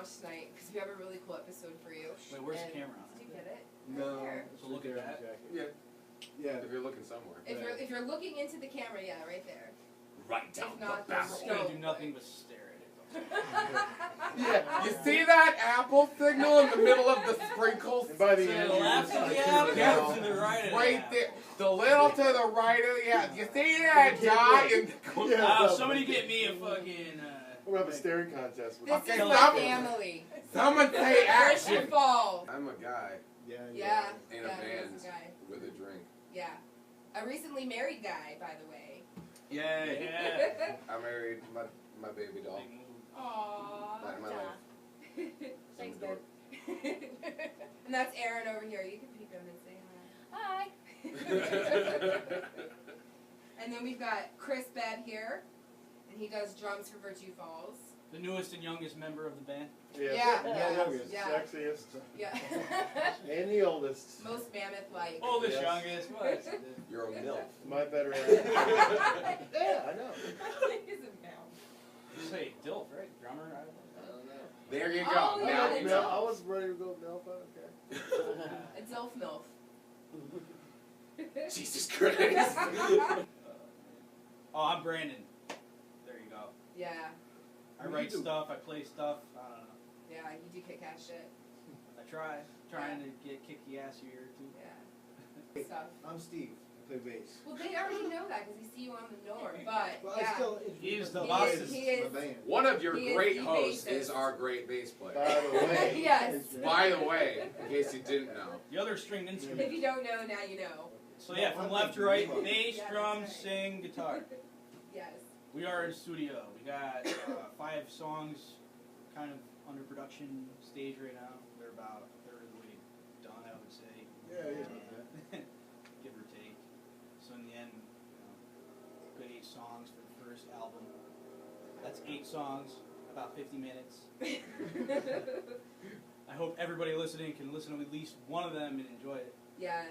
watch tonight because we have a really cool episode for you. Wait, where's the camera on? Did you get it? No. Right there. So look at that. Yeah. Yeah, if you're looking somewhere. If you're looking into the camera, yeah, right there. Right down If not, the barrel. just I'm gonna do nothing but stare at it. Yeah, you see that apple signal in the middle of the sprinkles? And by the To end, the left of the apple, Yeah. to the right of the Right apple. there. The little to the right of the apple. You see that dot? Yeah. Somebody get me a fucking. We'll have a staring contest. This Okay, is stop my it. family. Someone say Christian action. Falls. I'm a guy Yeah. in a Yeah, band he's a guy. with a drink. Yeah. A recently married guy, by the way. Yeah. I married my baby doll. Big move. Aww. Light of my life. Thanks, Some babe. And that's Aaron over here. You can peek him and say hi. dork. And then we've got Chris Bed here, and he does drums for Virtue Falls. The newest and youngest member of the band. Yeah, The yeah, youngest, yeah. sexiest, Yeah. and the oldest. Most mammoth-like. Oldest, Yes. youngest. What? You're a MILF. My better half. Yeah, I know. He's a mouse. You say Dilf, right? Drummer? I don't know. There you go. Oh, Now yeah, you it's know. I was ready to go Nelf, okay. A Dilf MILF. Jesus Christ. Oh, I'm Brandon. There you go. Yeah. I write stuff, I play stuff. I don't know. Yeah, you do kick-ass shit. I try. Trying to get kicky ass here too. Yeah. Stuff. I'm Steve. I play bass. Well, they already know that because they see you on the norm, but Well, yeah. I still He's the the boss. bassist He is- of the band. One of your He is great the hosts bassist. is our great bass player. By the way. Yes. By the way, in case you didn't know. The other stringed instrument. If you don't know, now you know. So yeah, from left to right, bass, Yeah, drums, that's right. sing, guitar. Yes. We are in studio. We got 5 songs kind of under production stage right now. They're about a third of the way done, I would say. Yeah. Give or take. So in the end, you know, good 8 songs for the first album. That's 8 songs, about 50 minutes. I hope everybody listening can listen to at least one of them and enjoy it. Yeah.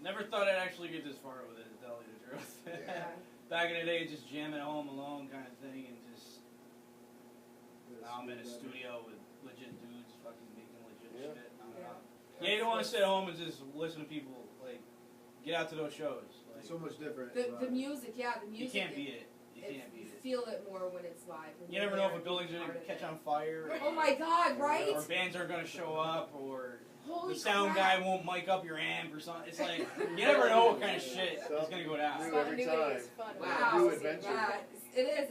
Never thought I'd actually get this far with it, to tell you the truth. Yeah. Back in the day, just jamming at home alone kind of thing, and just now I'm in a studio with legit dudes fucking making legit Yeah. shit. I don't know. Yeah, you don't want to sit at home and just listen to people. Like, get out to those shows. Like, It's so much different. The music, yeah, the you music. can't beat it. You can't beat You it. feel it more when it's live. when You you're never know if there a building's and going to part of catch it. on fire. Oh my God! Right? Or bands aren't going to show up, or Holy the sound crap. guy won't mic up your amp or something. It's like, you never know what kind of shit is going to go down. New every time. Wow. New adventure. Yeah, it is.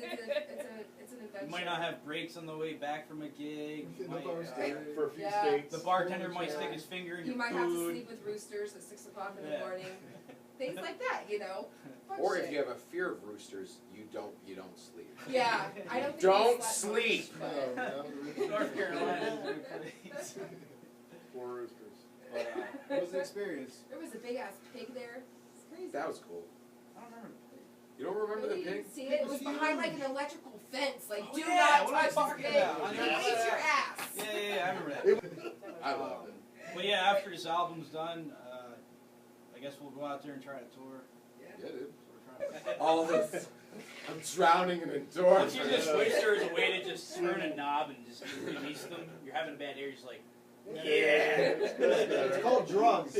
It's an adventure. You might not have breaks on the way back from a gig. You No might- bars there. For a few Yeah. states. The bartender might stick his finger in You your might food. have to sleep with roosters at 6 o'clock in the Yeah. morning. Things like that, you know. Fun Or shit. if you have a fear of roosters, you don't sleep. Yeah, I don't think Don't we slept sleep. much, but- No, North Carolina is a good place. Four roosters. But, It was an experience. There was a big ass pig there. It's crazy. That was cool. I don't remember. You don't remember Really? the You pig? didn't see it? It was behind like an electrical fence. Like, Oh, do yeah, not what am I touch this talking pig. about? It eats your ass. Yeah, I remember that. I love it. But yeah, after this album's done, I guess we'll go out there and try to tour. Yeah, dude. So we're trying. All of us. I'm drowning in endorphins. You just wish there was a way to just turn a knob and just release them. You're having a bad day, you're just like, yeah. It's called drugs.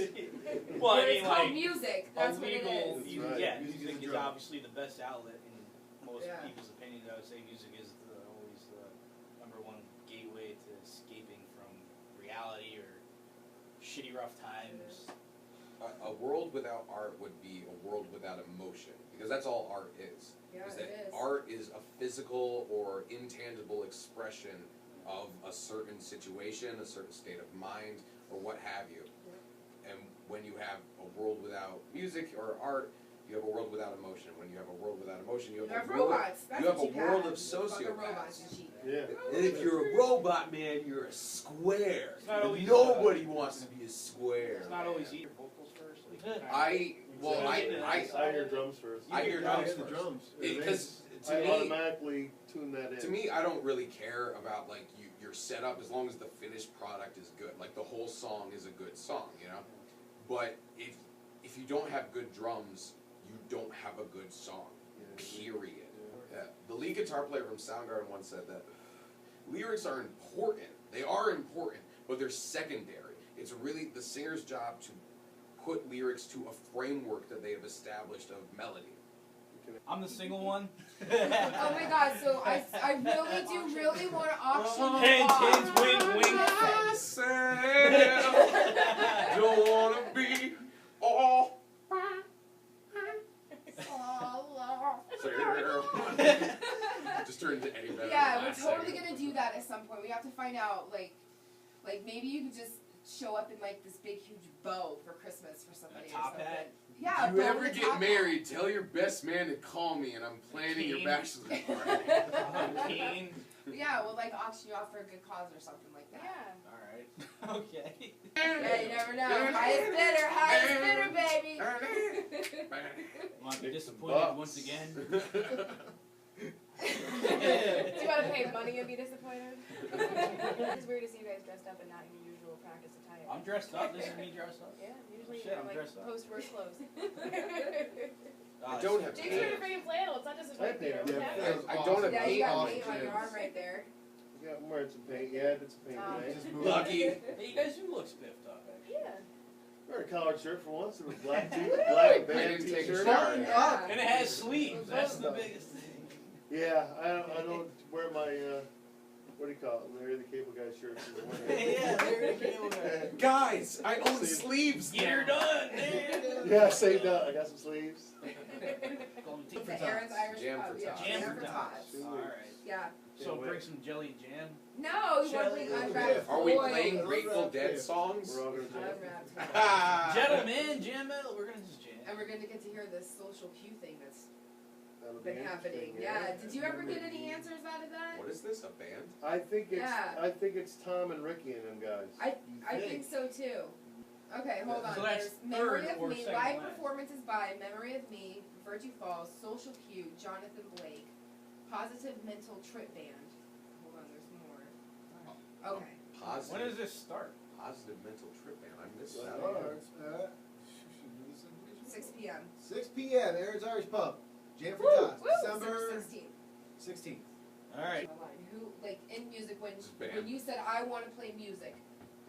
Well, I But mean, it's called like, music. That's what it illegal, is. Right. yeah, Music music is is drug. obviously the best outlet in most Yeah. people's opinions. I would say music is always the #1 gateway to escaping from reality or shitty rough times. A world without art would be a world without emotion, because that's all art is. Yeah, Is it that is. art is a physical or intangible expression of a certain situation, a certain state of mind, or what have you. And when you have a world without music or art, you have a world without emotion. When you have a world without emotion, you You have have a world. robots. That's you have what a world have. of Fucking robots sociopaths. and shit. Yeah. And if you're a robot, man, you're a square. It's not And always, nobody wants to be a square. It's not man. always eat your vocals first. Like, I hear drums first. I hear Yeah, drums the first. drums. Because I to me, automatically tune that in. to me, I don't really care about like your setup as long as the finished product is good. Like the whole song is a good song, you know. But if you don't have good drums, you don't have a good song. Yeah. Period. Yeah. The lead guitar player from Soundgarden once said that Lyrics are important. They are important, but they're secondary. It's really the singer's job to put lyrics to a framework that they have established of melody. I'm the single one. Oh my god, so I really want to auction Hint, off. hint, wink, wink. Don't wanna be all. Just turn into any better. Yeah, than we're last totally segment. gonna do that at some point. We have to find out, like maybe you could just show up in like this big huge bow for Christmas for somebody. A top or something. hat? Yeah. If you bow ever with a get top married, hat. tell your best man to call me, and I'm planning your King. bachelor's party. King. Yeah, we'll like auction you off for a good cause or something like that. Yeah. All right. Okay. Yeah, you never know. Highest bidder, baby. Want to be Kick disappointed some once butts. again? Do you want to pay money and be disappointed? It's weird to see you guys dressed up and not in your usual practice attire. I'm dressed up. This is me dressed up. Yeah, usually Shit, you're I'm like dressed up. post-work clothes. I don't have Jake's wearing a freaking flannel. It's not just a I sweater. did. Yeah, I don't have Yeah, you paint got on paint my on your jeans. arm right there. Yeah, I'm wearing some paint. Yeah, it's a paint Oh. today. Just move. Lucky. Hey, you guys do look spiffed up, actually. Yeah. Wearing a collared shirt for once. It was black I band didn't take a t-shirt. shower. Yeah. And it has sleeves. That's the biggest thing. Yeah, I don't wear my what do you call it? Larry the Cable Guy shirts in the winter. Yeah, there you go. Guys, I own sleeves. Get her now. done. Yeah, saved up. I got some sleeves. It's the Aaron's Irish Jam pub. for Yeah, tots. Jam jam for for tots. tots. Alright. Yeah. So bring some jelly and jam. No, you want to bring Jelly. unwrapped Are we toys. playing Grateful Dead songs? We're all gonna jam. Unwrapped toys. Gentlemen, jam metal. We're gonna just jam. And we're going to get to hear this social cue thing that's That'll be been happening. interesting, Yeah. Did you ever get any answers out of that? What is this? A band? I think Yeah. it's Tom and Ricky and them guys. I think so too. Okay, hold on. So that's There's Memory third of or Me, second live last. performances by Memory of Me, Virtue Falls, Social Cue, Jonathan Blake, Positive Mental Trip Band. Hold on, there's more. Okay. Positive. When does this start? Positive mental trip band. I missed that. Starts at 6 p.m. 6 p.m. Aaron's Irish Pub. Jam for Woo! Tots. Woo! December 16th. 16th. Alright. Who, like, in music, when Just band. you said, I want to play music,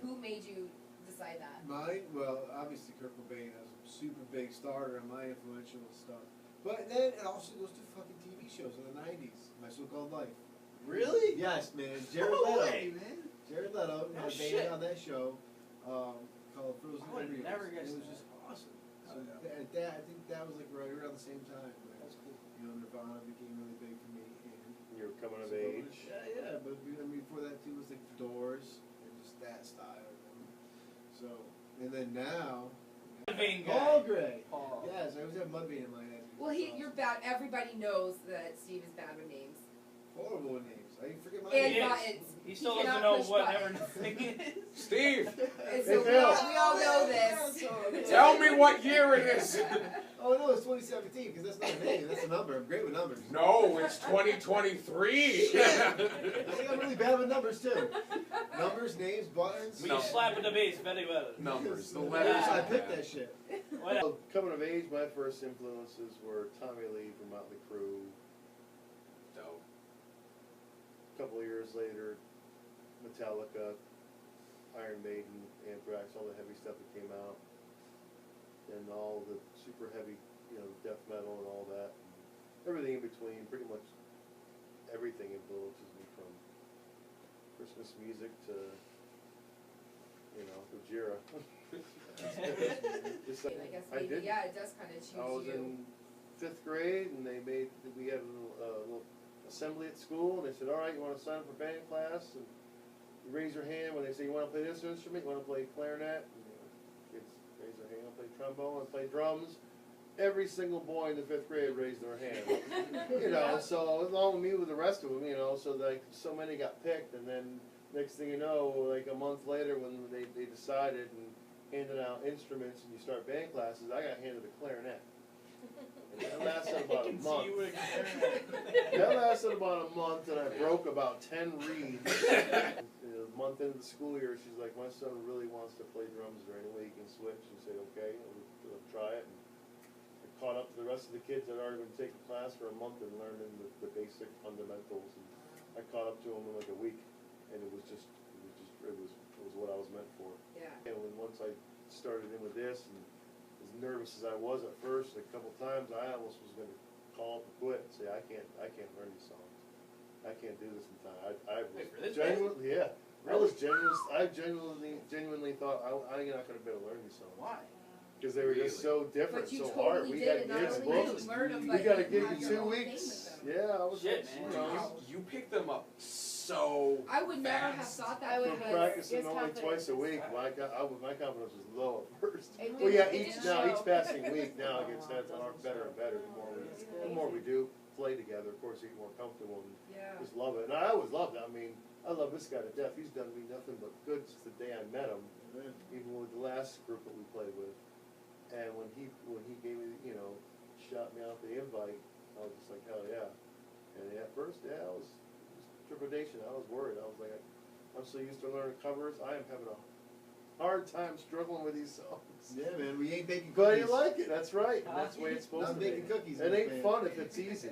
who made you decide that? Mine, well, obviously Kurt Cobain was a super big starter on my influential stuff. But then it also goes to fucking TV shows in the 90s. My So-Called Life. Really? Yes, man. Jared No Leto. way, man. Jared Leto had Oh, a shit. band on that show called Frozen I would Embryos. never guessed It was that. just awesome. So I think that was like right around the same time. That's cool. You know, Nirvana became really big for me. And You're coming of so, age. Yeah, but I mean, before that too was like the Doors and just that style. So, and then now, Vein Paul guy. Gray. Paul. Yes, I always have Mudvayne in my head. Well, you're bad. Everybody knows that Steve is bad with names. Horrible with names. I didn't forget my And He is. buttons. He still cannot doesn't know push what buttons. never thing is. Steve, And so Hey, Bill. we all know this. tell me what year it is. Oh no, it's 2017 because that's not a name. That's a number. I'm great with numbers. No, it's 2023. I think I'm really bad with numbers too. Numbers, names, buttons. We slap with the bass very well. Numbers, the Yeah, letters. I picked that shit. What else? Well, coming of age, my first influences were Tommy Lee from Motley Crue. Dope. A couple of years later, Metallica, Iron Maiden, Anthrax, all the heavy stuff that came out, and all the super heavy, death metal and all that, and everything in between. Pretty much everything influences me, from Christmas music to, Gojira. Just like- I guess I maybe, did. yeah, it does kind of choose I was you. in 5th grade, and we had a little assembly at school, and they said, all right, you want to sign up for band class? And you raise your hand when they say, you want to play this instrument, you want to play clarinet? And, kids raise their hand, play trombone, and play drums. Every single boy in the 5th grade raised their hand. So along with me with the rest of them, so so many got picked, and then next thing you know, like a month later when they decided and handed out instruments and you start band classes, I got handed a clarinet. And that lasted about a month. That lasted about a month, and I broke about 10 reeds. A month into the school year, she's like, my son really wants to play drums. Is there any way he can switch? And say, okay, we'll try it. And I caught up to the rest of the kids that had already been taking class for a month and learning the basic fundamentals. And I caught up to them in like a week, and it was what I was meant for. Yeah. And when once I started in with this, and as nervous as I was at first, a couple times I almost was going to call up and quit and say I can't learn these songs. I can't do this in time. I was Wait, for this genuinely, yeah. I genuinely thought I'm not going to be able to learn these songs. Why? Because they were just so different, But you so hard. totally We did, had and not gigs only did booked. you learn them, We but got a you gig had in your 2 own thing weeks. with them. Yeah, I was Shit, you man. know, You pick them up so I would never have fast. thought I that would for because practicing it's only confidence. twice a week. My confidence was low at first. It Well, yeah, didn't- it each didn't show. passing week now it gets better and better. The more we do play together, of course, you get more comfortable and yeah. just love it. And I always loved it. I mean, I love this guy to death. He's done me nothing but good since the day I met him. Even with the last group that we played with. And when he gave me, shot me out the invite, I was just like, hell yeah. And at first, I was trepidation. I was worried. I was like, I'm so used to learning covers. I am having a hard time struggling with these songs. Yeah, man, we ain't baking But cookies. you like it. That's right. And that's the way it's supposed Not to be. baking cookies. It man. ain't fun if it's easy.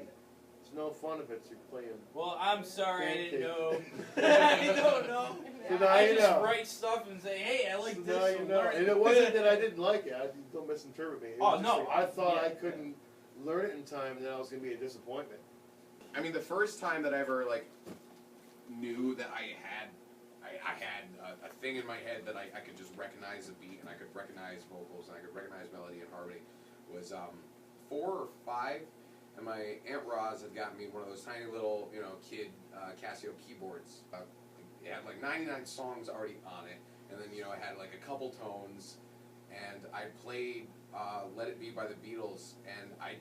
It's no fun if you're playing. Well, I'm sorry, I didn't know. Pancake. I don't know. So now I you just know. write stuff and say, hey, I like So this. now you so know. learn And it wasn't that I didn't like it. Don't misinterpret me. It Oh, was just no. like, I thought I Yeah. couldn't learn it in time, and that was going to be a disappointment. I mean, the first time that I ever like knew that I had a thing in my head that I could just recognize a beat and I could recognize vocals and I could recognize melody and harmony was 4 or 5, and my Aunt Roz had gotten me one of those tiny little kid Casio keyboards. It had like 99 songs already on it, and then it had like a couple tones, and I played Let It Be by the Beatles, and I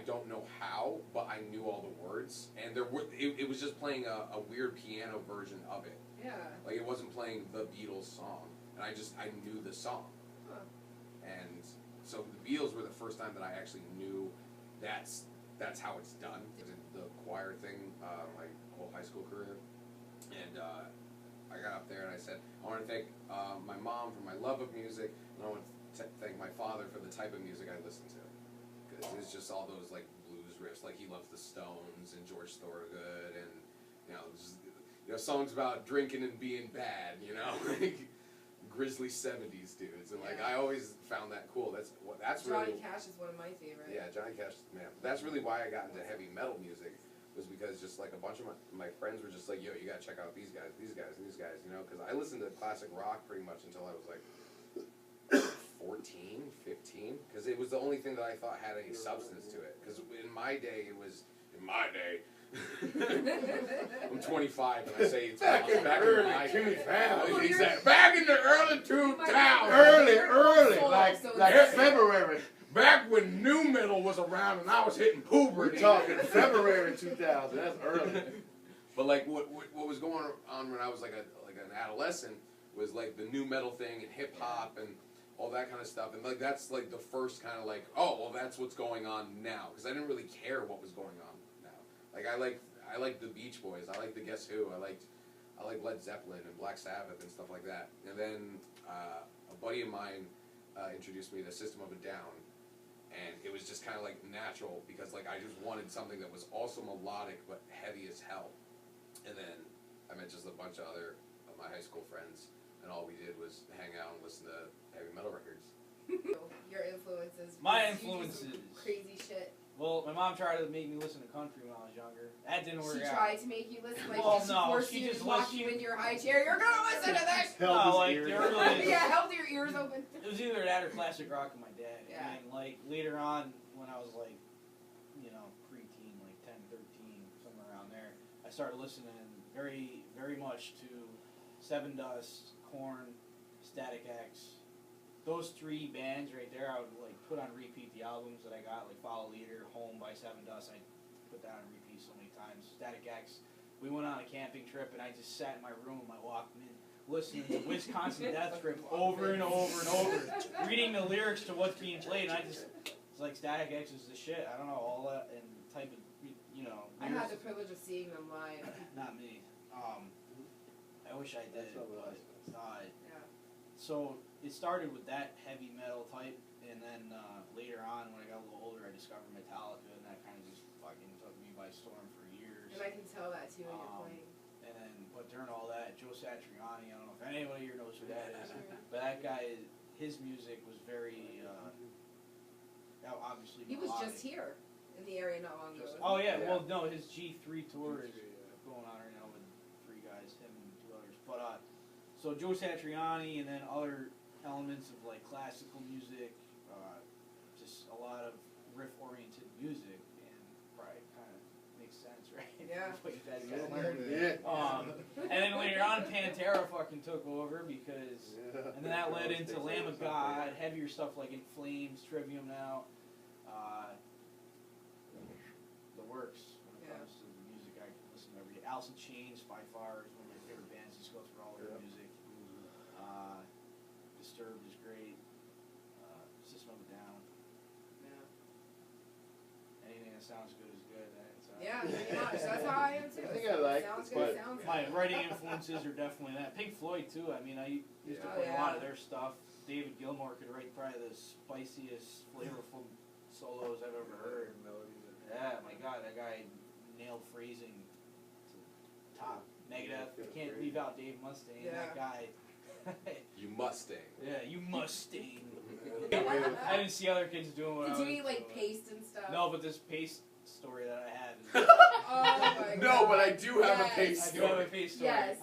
don't know how, but I knew all the words, and it was just playing a weird piano version of it. Yeah. Like it wasn't playing the Beatles song, and I knew the song. Huh. And so the Beatles were the first time that I actually knew that's how it's done. I did the choir thing my whole high school career, and I got up there and I said, I want to thank my mom for my love of music, and I want to thank my father for the type of music I listen to, because it's just all those like blues riffs. Like he loves the Stones and George Thorogood, and songs about drinking and being bad, like grisly 70s dudes, and like Yeah. I always found that cool. That's Johnny really Cash is one of my favorites. yeah, Johnny Cash, man. That's really why I got into heavy metal music, was because just like a bunch of my friends were just like, yo, you gotta check out these guys, because I listened to classic rock pretty much until I was like 14, 15, because it was the only thing that I thought had any substance to it. Because in my day, I'm 25 and I say it's back in my day. Exactly. Back in the early 2000s. Early, So like it's- February. Back when new metal was around and I was hitting puberty. We're talking February 2000. That's early. But like what was going on when I was like an adolescent was like the new metal thing and hip hop and all that kind of stuff, and like that's like the first kind of like, oh well, that's what's going on now, because I didn't really care what was going on now. Like I like the Beach Boys, I like the Guess Who, I like Led Zeppelin and Black Sabbath and stuff like that. And then a buddy of mine introduced me to System of a Down, and it was just kind of like natural, because like I just wanted something that was also melodic but heavy as hell. And then I met just a bunch of other of my high school friends, and all we did was hang out and listen to heavy metal records. Your influences. My You do some influences. Crazy shit. Well, my mom tried to make me listen to country when I was younger. That didn't work She out. tried to make you listen, like Well, she no, forced she you just to lock was- you in your high chair. You're gonna listen to this. Held No, his like, ears. there really is. Yeah, held your ears open. It was either that or classic rock with my dad. Yeah. And like later on, when I was like, preteen, like 10, 13, somewhere around there, I started listening very, very much to Seven Dust, Korn, Static X. Those 3 bands right there, I would like put on repeat the albums that I got, like Follow Leader, Home by Seven Dust. I put that on repeat so many times. Static X. We went on a camping trip, and I just sat in my room with my Walkman, listening to Wisconsin Death Grip over and over and over, reading the lyrics to what's being played, and it's like Static X is the shit. I don't know, all that and type of, I had the privilege of seeing them live. not me. I wish I did, but Yeah. so it started with that heavy metal type, and then later on, when I got a little older, I discovered Metallica, and that kind of just fucking took me by storm for years. And I can tell that too when you're playing. but during all that, Joe Satriani, I don't know if anybody here knows who that is, but that guy, his music was very, obviously He was melodic. just here in the area not long ago. Oh yeah, Yeah. well no, his G3 tour is going on right now with 3 guys, him and 2 others. But so Joe Satriani, and then other elements of like classical music, just a lot of riff-oriented music, and probably kind of makes sense, right? Yeah. What you guys got learned. Yeah. And then later on, Pantera fucking took over because, Yeah. and then that led into Lamb of God, heavier stuff like In Flames, Trivium now. The works when it comes to the music I can listen to every day. Alice in Chains by far is one of my favorite bands. Just go through all their music. Disturbed is great. System of a Down. Yeah. Anything that sounds good is good. Right? So, Yeah, pretty much. That's how I am too. I think I like Sounds it, good. but Sounds my good. writing influences are definitely that. Pink Floyd too. I mean, I used to Oh, play a lot of yeah. their stuff. David Gilmour could write probably the spiciest, flavorful solos I've ever heard. Yeah, my God, that guy nailed phrasing to top. Megadeth. You can't leave out Dave Mustaine. Yeah. That guy. You Mustang. Yeah, you Mustaine. Yeah. I didn't see other kids doing what I Did was you eat like doing. paste and stuff? No, but this paste story that I had. Oh my No, God. but I do have a Yes. pace I do have a story. paste story. Yes.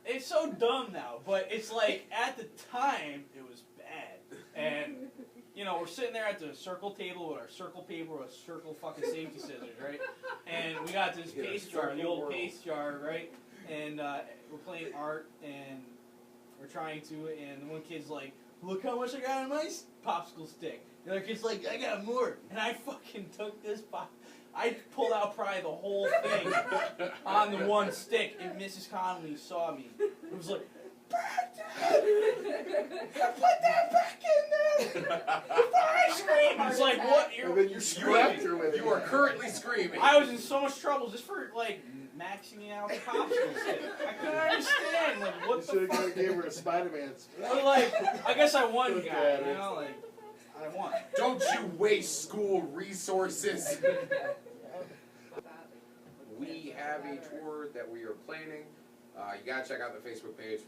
It's so dumb now, but it's like at the time it was bad. And you know, we're sitting there at the circle table with our circle paper with circle fucking safety scissors, right? And we got this Yeah, paste jar, the circle old world. paste jar, right? And we're playing art, and we're trying to, and the one kid's like, "Look how much I got on my popsicle stick." The other kid's like, "I got more," and I fucking took this pop. I pulled out probably the whole thing on the one stick, and Mrs. Connolly saw me. It was like, "Back that! Put that back in there!" I screamed. It's like, what? And then you scrapped her with it. You are currently screaming. I was in so much trouble just for like maxing me out the popsicle stick. I couldn't understand like You what should the have fuck. gave her a Spider-Man. But like, I guess I won, Look guy. at You her. know, like I won. Don't you waste school resources. We have a tour that we are planning. You gotta check out the Facebook page.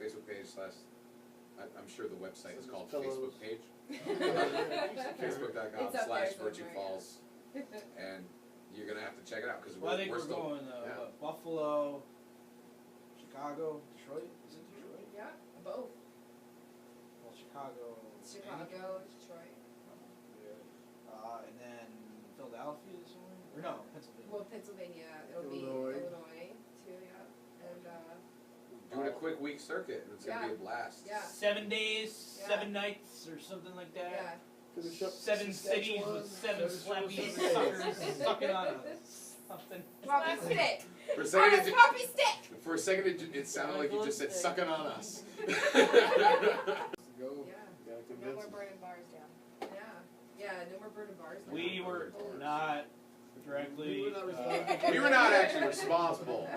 I'm sure the website is called Pillows. Facebook page. It's up there Facebook.com/Virtue somewhere, Falls. And you're gonna have to check it out because Well, I think we're we're still. going yeah. Buffalo, Chicago, Detroit. Is it Detroit? Yeah, both. Well, Chicago. Chicago, Detroit. And then Philadelphia somewhere? Or no, Pennsylvania. Well, Pennsylvania, it'll be Illinois. Illinois too, yeah. And Doing a quick week circuit, and it's gonna be a blast. yeah. 7 days, Yeah. 7 nights, or something like that. Yeah. Finish up 7 cities Saskatchewan, with 7 slappy Saskatchewan. suckers sucking on a something. Poppy stick. For a On second, a poppy stick. for a second, it sounded like you just said "sucking on us." Go. Yeah. Gotta No convince more them. burning bars down. Yeah. Yeah, no more burning bars. now. We were not directly. We were not responsible. We were not actually responsible,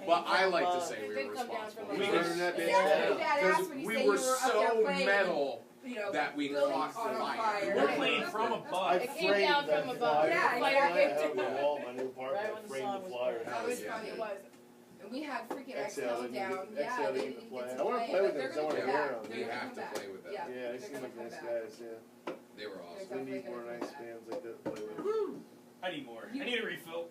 but I like to say It we did were come down responsible. from We above. Burning that It bitch sounds pretty down. badass Because when you we say were you were up there so playing, metal you know, that we building caught on a fire. We're playing from I above. It came framed down that from above. flyer. Yeah, I yeah. have it on the wall in my new apartment. Right I when the framed song the was flyer. playing. That was Yeah. funny. It was. And we had freaking Exhale, XL they can down. get- Yeah, Exhale, they they didn't can get play. to I wanna play, play but with they're them, 'cause I gonna wanna come hear back. them. They're We gonna have come to back. play with them. Yeah, Yeah, they they're seem gonna like come nice back. guys, yeah. They were They're awesome. We need definitely more gonna nice come back. bands like that to play with. I need more. I need a refill.